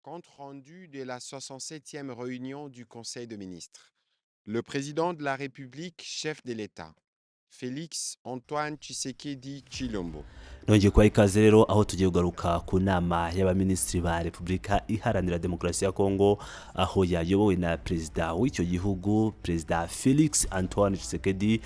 Compte rendu de la 67e réunion du Conseil de ministres. Le président de la République, chef de l'État, Félix Antoine Tshisekedi Chilombo. nongeye kubaha ikaze rero aho tugiye kugaruka ku nama y'abaminisitiri ba repubulika iharanira demokarasi ya kongo, aho yayobowe na perezida w'icyo gihugu, perezida Felix Antoine Tshisekedi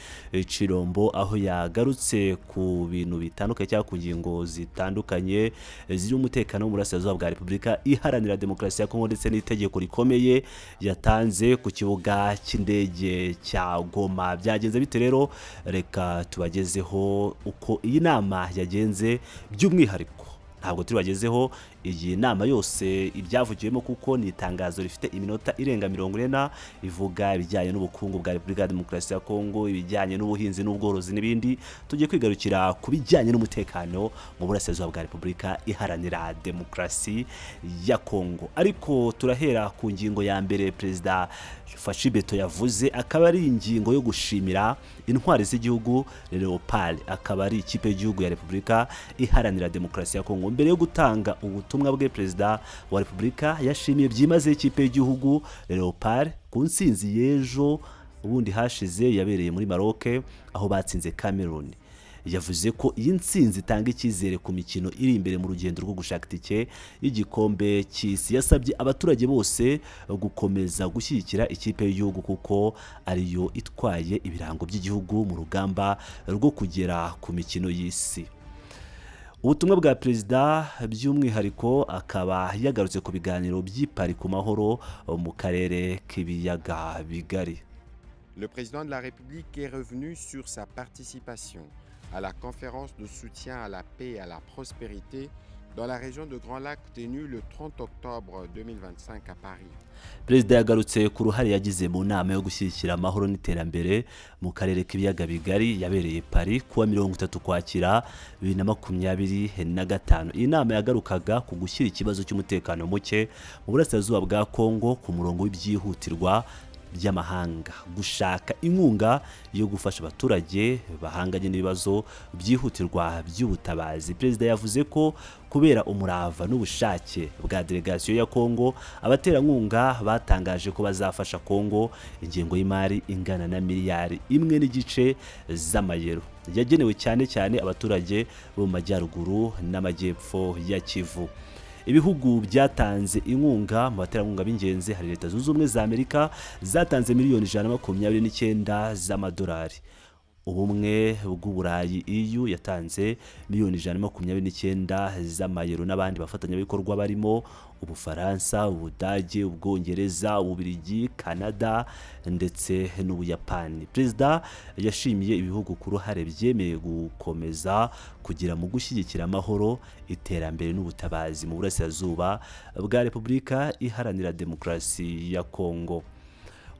Chilombo, aho yagarutse ku bintu bitandukanye cyangwa ku ngingo zitandukanye ziri umutekano w'uburasirazuba bwa repubulika iharanira demokarasi ya kongo, ndetse n'itegeko rikomeye yatanze ku kibuga cy'indege cya Goma. Byagenze bite rero? Reka tubagezeho uko iyi nama yagenze by'umwihariko. Ntabwo turi bagezeho iyi nama yose ibyavugiwemo, kuko ni itangazo rifite iminota irenga 40 ivuga ibijyanye n'ubukungu bwa Repubulika ya Demokarasi ya Kongo, ibijyanye n'ubuhinzi n'ubworozi n'ibindi. Tugiye kwigarukira ku bijyanye n'umutekano mu burasirazuba bwa Repubulika iharanira demokarasi ya Kongo. Ariko turahera ku ngingo ya mbere perezida Fashi Beto yavuze, akaba ari ingingo yo gushimira intwari z'igihugu Leopard, akaba ari ikipe y'igihugu ya Repubulika iharanira demokarasi ya Kongo. Mbere yo gutanga ubutumwa bwe, perezida wa Repubulika yashimiye byimazeyo ikipe y'igihugu Leopard ku nsinzi y'ejo ubundi hashize yabereye muri Maroc, aho batsinze Cameroon. Yavuze ko iyi nsinzi itanga icyizere ku mikino iri imbere mu rugendo rwo gushaka itike y'igikombe cy'isi. Yasabye abaturage bose gukomeza gushyigikira ikipe y'igihugu kuko ariyo itwaye ibirango by'igihugu mu rugamba rwo kugera ku mikino y'isi. Ubutumwa bwa perezida by'umwihariko akaba yagarutse ku biganiro by'ipari ku mahoro mu karere k'ibiyaga bigari. Le président de la République est revenu sur sa participation à la conférence de soutien à la paix et à la prospérité dans la région de Grand Lac tenue le 30 octobre 2025 à Paris. Perezida yagarutse ku ruhare yagize mu nama yo gushyigikira amahoro n'iterambere mu karere k'ibiyaga bigari yabereye Paris kuwa 30 Ukwakira 2025. Iyi nama yagarukaga ku gushyira ikibazo cy'umutekano muke mu burasirazuba bwa Kongo ku murongo w'ibyihutirwa by'amahanga, gushaka inkunga yo gufasha abaturage bahanganye n'ibibazo byihutirwa by'ubutabazi. Perezida yavuze ko kubera umurava n'ubushake bwa delegasiyo ya Kongo, abaterankunga batangaje ko bazafasha Kongo ingengo y'imari ingana na miliyari 1.5 z'amayero yagenewe cyane cyane abaturage bo mu majyaruguru n'amajyepfo ya Kivu. Ibihugu byatanze inkunga mu baterankunga b'ingenzi hari Leta Zunze Ubumwe za Amerika zatanze miliyoni 129 z'amadolari. Ubumwe bw'Uburayi EU yatanze miliyoni 129 z'amayero, n'abandi bafatanyabikorwa barimo Ubufaransa, Ubudage, Ubwongereza, Ububiligi, Canada ndetse n'Ubuyapani. Perezida yashimiye ibihugu ku ruhare byemeye gukomeza kugira mu gushyigikira amahoro, iterambere n'ubutabazi mu burasirazuba bwa Repubulika iharanira demokarasi ya Kongo.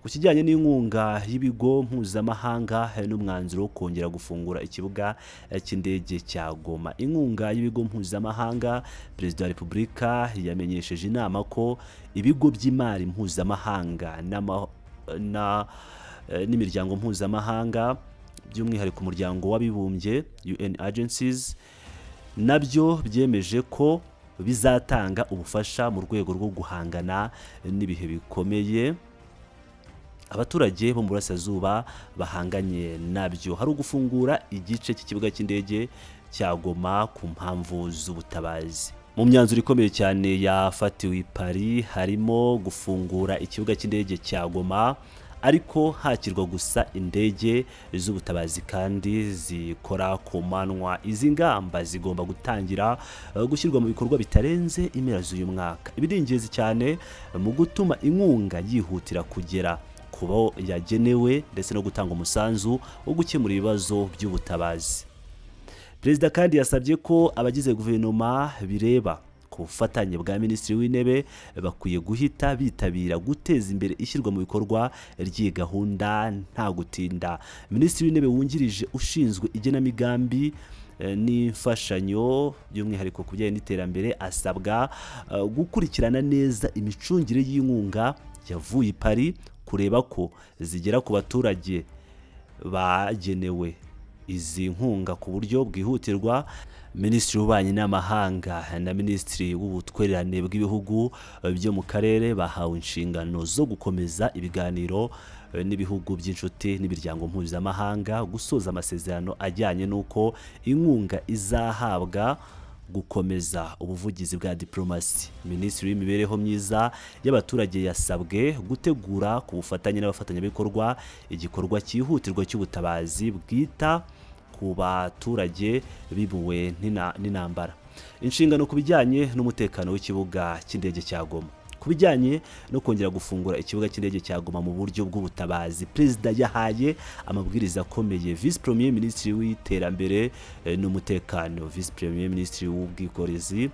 Ku kijyanye n'inkunga y'ibigo mpuzamahanga n'umwanzuro wo kongera gufungura ikibuga cy'indege cya Goma. Inkunga y'ibigo mpuzamahanga, perezida wa Repubulika yamenyesheje inama ko ibigo by'imari mpuzamahanga n'imiryango mpuzamahanga, by'umwihariko umuryango w'abibumbye UN agencies, nabyo byemeje ko bizatanga ubufasha mu rwego rwo guhangana n'ibihe bikomeye abaturage bo mu burasirazuba bahanganye nabyo. Hari ugufungura igice cy'ikibuga cy'indege cya Goma ku mpamvu z'ubutabazi. Mu myanzuro ikomeye cyane yafatiwe i Paris harimo gufungura ikibuga cy'indege cya Goma, ariko hakirwa gusa indege z'ubutabazi kandi zikora ku manwa. Izi ngamba zigomba gutangira gushyirwa mu bikorwa bitarenze impera z'uyu mwaka. Ibi ingenzi cyane mu gutuma inkunga yihutira kugera kubo yagenewe ndetse no gutanga umusanzu wo gukemura ibibazo by'ubutabazi. Perezida kandi yasabye ko abagize guverinoma bireba ku bufatanye bwa Minisitiri w'Intebe bakwiye guhita bitabira guteza imbere ishyirwa mu bikorwa ry'iyi gahunda nta gutinda. Minisitiri w'Intebe wungirije ushinzwe igenamigambi n'imfashanyo by'umwihariko ku bijyanye n'iterambere asabwa gukurikirana neza imicungire y'inkunga yavuye i Paris, kureba ko zigera ku baturage bagenewe izi nkunga ku buryo bwihutirwa. Minisitiri w'ububanyi n'amahanga na Minisitiri w'ubutwererane bw'ibihugu byo mu karere bahawe inshingano zo gukomeza ibiganiro n'ibihugu by'inshuti n'imiryango mpuzamahanga, gusoza amasezerano ajyanye n'uko inkunga izahabwa, gukomeza ubuvugizi bwa diplomasi. Minisitiri w'imibereho myiza y'abaturage yasabwe gutegura ku bufatanye n'abafatanyabikorwa igikorwa cyihutirwa cy'ubutabazi bwita ku baturage bibuwe n'intambara. Inshingano ku bijyanye n'umutekano w'ikibuga cy'indege cya Goma. Ku bijyanye no kongera gufungura ikibuga cy'indege cya Goma mu buryo bw'ubutabazi, Perezida yahaye amabwiriza akomeye Vice Premier Minisitiri w'iterambere n'umutekano, Vice Premier Minisitiri w'ubwikorezi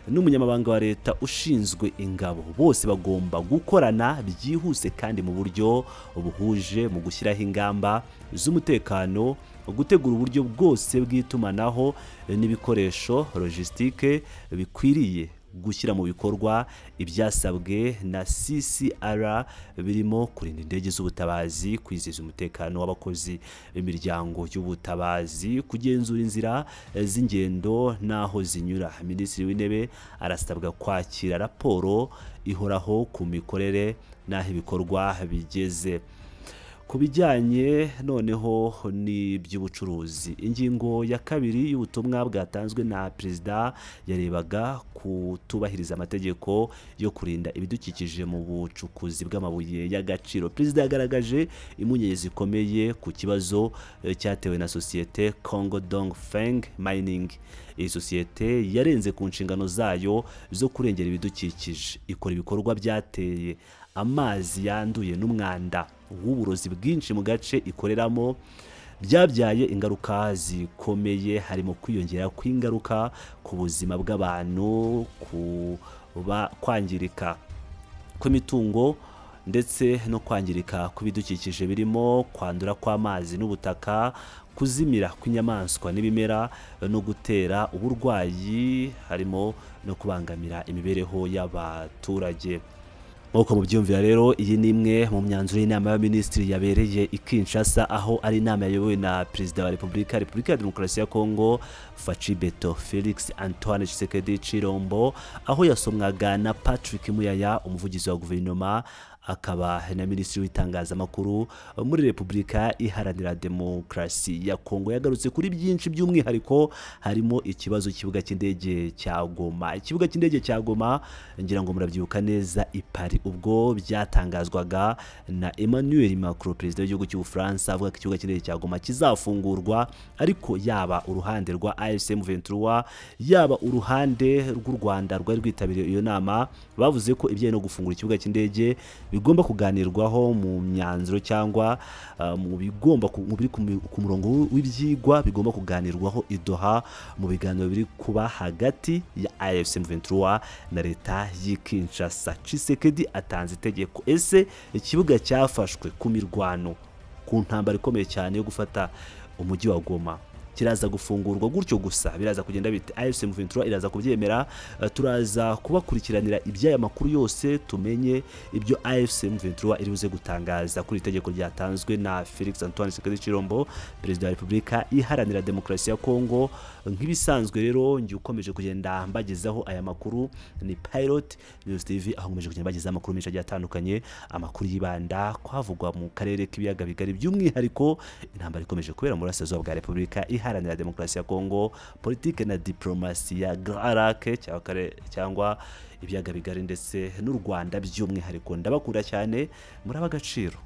n'umunyamabanga wa leta ushinzwe ingabo. Bose bagomba gukorana byihuse kandi mu buryo buhuje mu gushyiraho ingamba z'umutekano, gutegura uburyo bwose bw'itumanaho n'ibikoresho logistique bikwiriye, gushyira mu bikorwa ibyasabwe na CCR birimo kurinda indege z'ubutabazi, kwizihiza umutekano w'abakozi b'imiryango y'ubutabazi, kugenzura inzira z'ingendo n'aho zinyura. Minisitiri w'intebe arasabwa kwakira raporo ihoraho ku mikorere n'aho ibikorwa bigeze. Ku bijyanye noneho n'iby'ubucuruzi, ingingo ya kabiri y'ubutumwa bwatanzwe na Perezida yarebaga kutubahiriza amategeko yo kurinda ibidukikije mu bucukuzi bw'amabuye y'agaciro. Perezida yagaragaje impungenge zikomeye ku kibazo cyatewe na sosiyete Congo Dongfeng Mining. Iyi sosiyete yarenze ku nshingano zayo zo kurengera ibidukikije, ikora ibikorwa byateye amazi yanduye n'umwanda w'uburozi bwinshi mu gace ikoreramo, byabyaye ingaruka zikomeye, harimo kwiyongera kw'ingaruka ku buzima bw'abantu, kwangirika kw'imitungo ndetse no kwangirika kw'ibidukikije birimo kwandura kw'amazi n'ubutaka, kuzimira kw'inyamaswa n'ibimera no gutera uburwayi, harimo no kubangamira imibereho y'abaturage. Nk'uko mubyumvira rero, iyi ni imwe mu myanzuro y'inama y'abaminisitiri yabereye i Kinshasa, aho ari inama yayobowe na Perezida wa Repubulika ya Demokarasi ya Kongo Faci Beto Felix Antoine Tshisekedi Chilombo, aho yasomwaga na Patrick Muyaya, umuvugizi wa guverinoma akaba na Minisitiri w'itangazamakuru muri Repubulika Iharanira Demokarasi ya Kongo. Yagarutse kuri byinshi, by'umwihariko harimo ikibazo cy'ikibuga cy'indege cya Goma. Ikibuga cy'indege cya Goma ngira ngo murabyibuka neza i Paris ubwo byatangazwaga na Emmanuel Macron, perezida w'igihugu cy'Ubufaransa, avuga ko ikibuga cy'indege cya Goma kizafungurwa, ariko yaba uruhande rwa AFC M23 yaba uruhande rw'u Rwanda rwari rwitabiriye iyo nama bavuze ko ibijyanye no gufungura ikibuga cy'indege bigomba kuganirwaho mu myanzuro cyangwa mu bigomba biri ku murongo w'ibyigwa bigomba kuganirwaho i Doha mu biganiro biri kuba hagati ya AFC M23 na leta y'i Kinshasa. Tshisekedi atanze itegeko. Ese ikibuga cyafashwe ku mirwano, ku ntambara ikomeye cyane yo gufata umujyi wa Goma, kiraza gufungurwa gutyo gusa? Biraza kugenda bite? AFC M23 iraza kubyemera? Turaza kubakurikiranira iby'aya makuru yose, tumenye ibyo AFC M23 iribuze gutangaza kuri itegeko ryatanzwe na Felix Antoine Tshisekedi Chilombo, perezida wa Repubulika Iharanira Demokarasi ya Kongo. Nk'ibisanzwe rero ngiye ukomeje kugenda mbagezaho aya makuru, ni Pilot News TV, aho nkomeje kugenda mbagezaho amakuru menshi agiye atandukanye, amakuru yibanda kwavugwa mu karere k'ibiyaga bigari, by'umwihariko intambara ikomeje kubera mu burasirazuba bwa Repubulika Iharanira Demokarasi ya Kongo, politike na diplomasi ya Grand Lac cyangwa ibiyaga bigari ndetse n'u Rwanda by'umwihariko. Ndabakunda cyane, muri ab'agaciro.